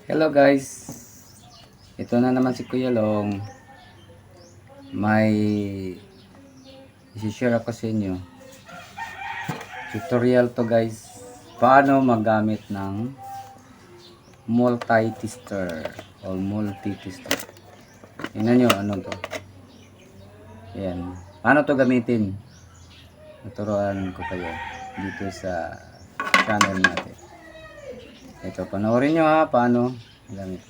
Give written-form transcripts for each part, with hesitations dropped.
Hello guys, ito na naman si Kuya Long. May isi-share ako sa inyo. Tutorial to guys. Paano magamit ng multi-tester o multi-tester. Tingnan nyo ano to. Ayan. Paano to gamitin? Tuturuan ko kayo dito sa channel natin. Ito, panoorin nyo ha, paano gamit.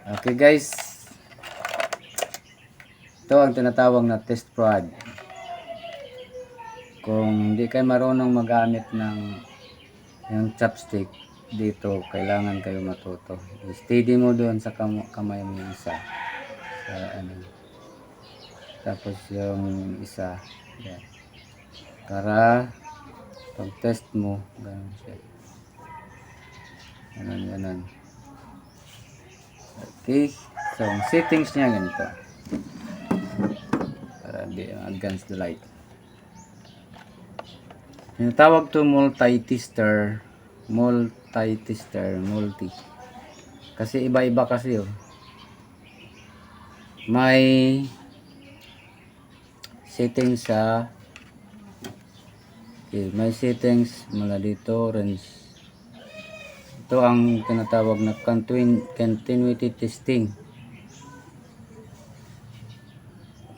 Okay guys, ito ang tinatawag na test prod. Kung hindi kayo marunong magamit ng yung chopstick dito, kailangan kayo matuto. Steady mo doon sa kamay mo isa. Sa, ano. Tapos yung isa. Yan. Para pag test mo, ganun siya. Ganun. Okay. So, ang settings niya ganito. Para di against the light. Yung tawag to multi-tester. Multi. Kasi iba-iba kasi oh. May settings sa may settings mula dito, range. Ito ang tinatawag na continuity testing.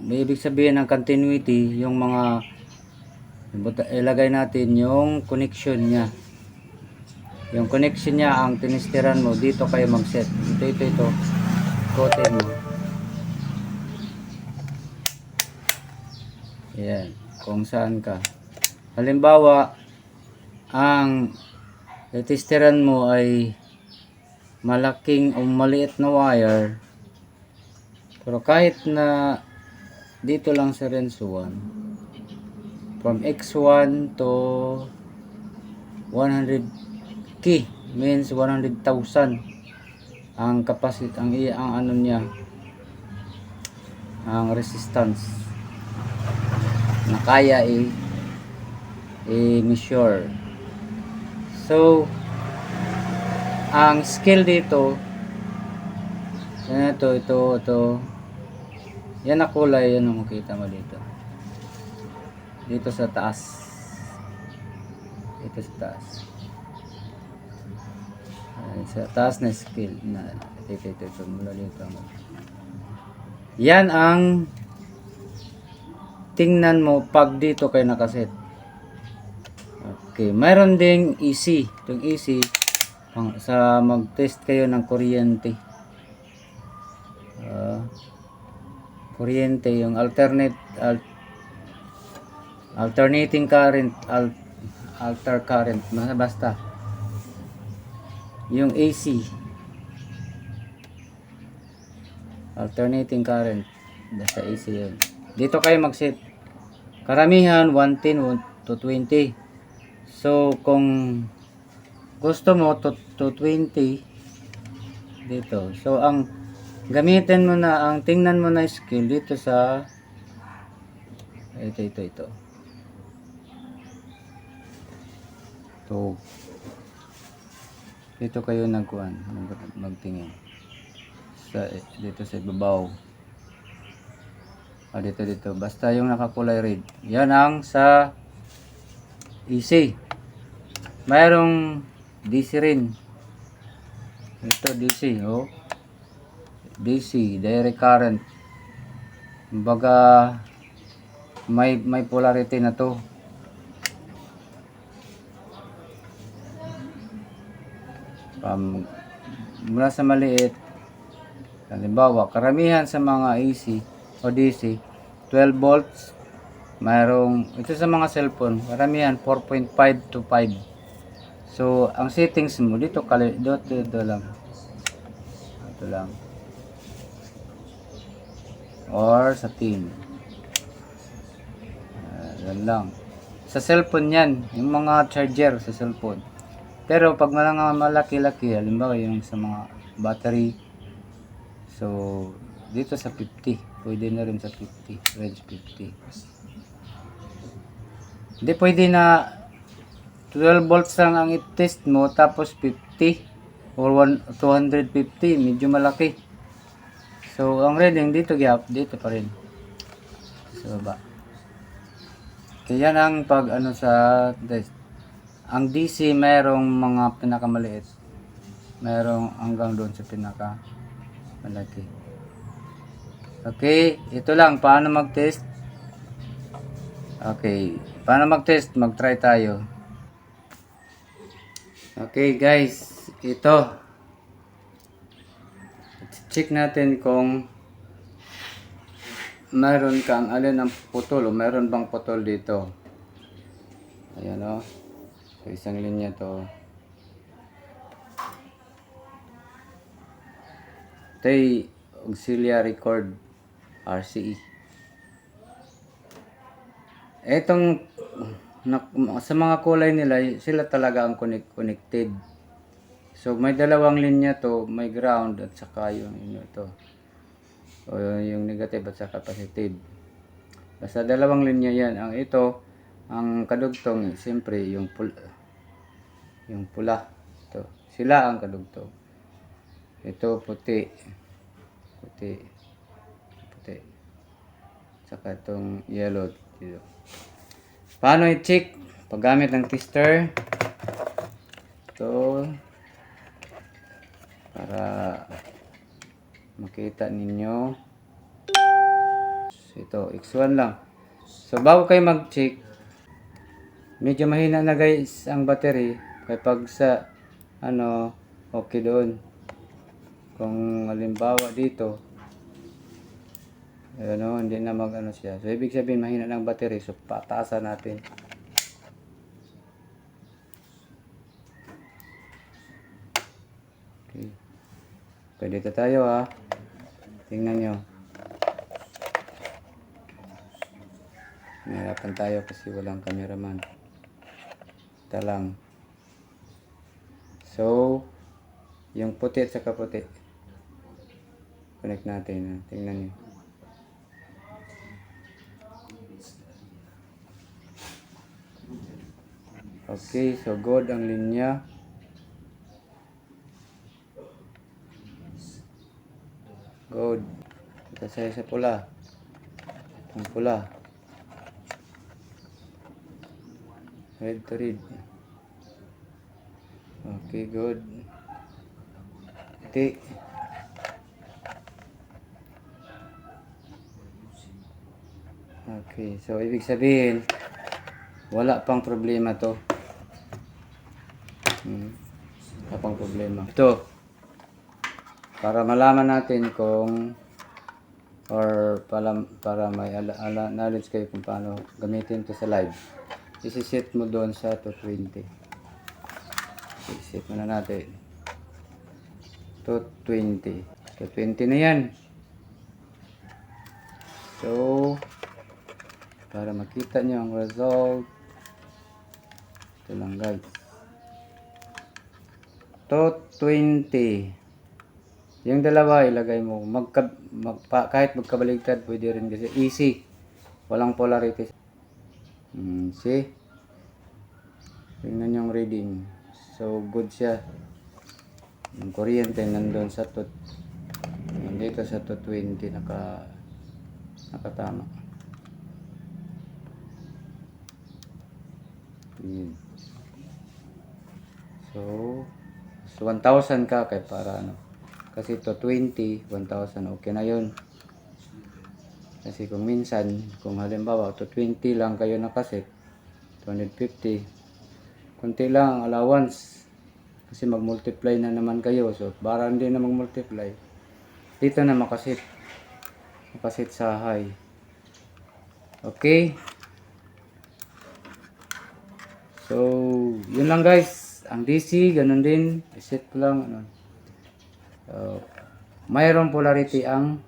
May ibig sabihin ng continuity, yung mga ilagay natin yung connection niya. Yung connection niya ang tinestiran mo, dito kayo mag-set. Ito. Ikotin mo. Ayan, kung saan ka. Halimbawa, ang testiran mo ay malaking o maliit na wire, pero kahit na dito lang sa range 1, from x1 to 100k means 100,000 ang capacity, ang ano niya, ang resistance na kaya i-measure. So, ang scale dito, ito. Yan na kulay, yan ang makita mo dito. Dito sa taas. Ito sa taas. Sa taas na scale. Ito. Mula dito. Yan ang tingnan mo pag dito kayo nakaset. Okay, mayroon ding AC. Itong AC sa mag-test kayo ng kuryente. Kuryente, yung alternating current, alter current, basta. Yung AC. Alternating current, basta AC yun. Dito kayo mag-set. Karamihan 110 to 20. So, kung gusto mo to 20 dito. So, ang gamitin mo na, ang tingnan mo na skill dito sa ito. So, dito kayo magtingin. Dito sa ibabaw. Dito. Basta yung nakakulay red. Yan ang sa AC. Mayroong DC rin. Ito DC, oh. DC, direct current. Kumbaga may polarity na to. Mula sa maliit, halimbawa, karamihan sa mga AC o DC, 12 volts. Mayroong, ito sa mga cellphone, karamihan 4.5 to 5. So, ang settings mo dito lang. Ito lang. Or sa tin. Yan lang. Sa cellphone yan, yung mga charger sa cellphone. Pero pag malaki-laki, halimbawa yung sa mga battery, so dito sa 50, pwede na rin sa 50, range 50. Hindi pwede na 12 volts lang ang i-test mo, tapos 50 or 250, medyo malaki. So, ang reading dito, dito pa rin. Sa baba. Kaya yan ang pag ano sa test. Ang DC mayroong mga pinakamaliit. Mayroong hanggang doon sa pinakamalaki. Okay, ito lang paano mag-test. Okay, paano mag-test? Mag-try tayo. Okay guys, ito. Check natin kung mayroon kang alin ang putol o mayroon bang putol dito. Ayan o. So, isang linya to. Ito ay auxiliary cord RCE. Etong sa mga kulay nila, sila talaga ang connected. So may dalawang linya to, may ground at saka yung ito. O yung negative at saka positive. Basta dalawang linya yan. Ang ito, ang kadugtong, siyempre yung pula. Ito. Sila ang kadugtong. Ito puti. Puti. Saka itong yellow dito. Paano i-check? Paggamit ng tester. Ito. Para makita ninyo. Ito, X1 lang. So, bago kayo mag-check, medyo mahina na guys ang battery. Kaya pag sa, okay doon. Kung halimbawa dito, hindi na siya. So, ibig sabihin, mahina ng battery. So, pataasan natin. Okay. Pwede dito tayo ha. Tingnan nyo. Nahirapan tayo kasi walang cameraman. Ito lang. So, yung puti at saka puti. Connect natin. Ha? Tingnan nyo. Okay, so good ang linya. Good. Ito sa pula. Ang pula. Red to red. Okay, good. Puti. Okay, so ibig sabihin, wala pang problema to. Wala pang problema. Ito, para malaman natin kung para may knowledge kayo kung paano gamitin to sa live. Isi-set mo doon sa 220. I-set mo na natin. 220. 220 na yan. So, para makita nyo ang result, ito lang guys. 220. Yung dalawa ilagay mo. Kahit magkabaligtad, pwede rin kasi easy. Walang polarity. See? Tingnan yung reading. So, good siya. Yung kuryente nandun sa dito sa 220 nakatama. So 1,000 ka kay para kasi to 20, 1,000 okay na yun. Kasi kung minsan, kung halimbawa to 20 lang kayo nakaset, 250, kunti lang ang allowance. Kasi mag-multiply na naman kayo. So, para hindi na mag-multiply, dito na makasit sa high. Okay. So, yun lang guys. Ang DC, ganun din. Iset ko lang. Mayroong polarity ang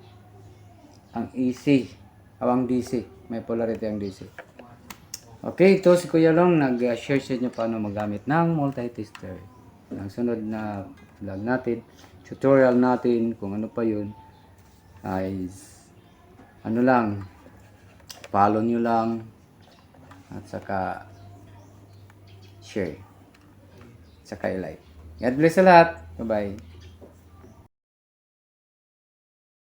AC. Ang DC. May polarity ang DC. Okay, ito si Kuya Long. Nag-share sa inyo paano magamit ng multi-tester. Ang sunod na vlog natin, tutorial natin, kung ano pa yun, ay follow nyo lang. At saka share, saka i-like. God bless sa lahat. Bye-bye.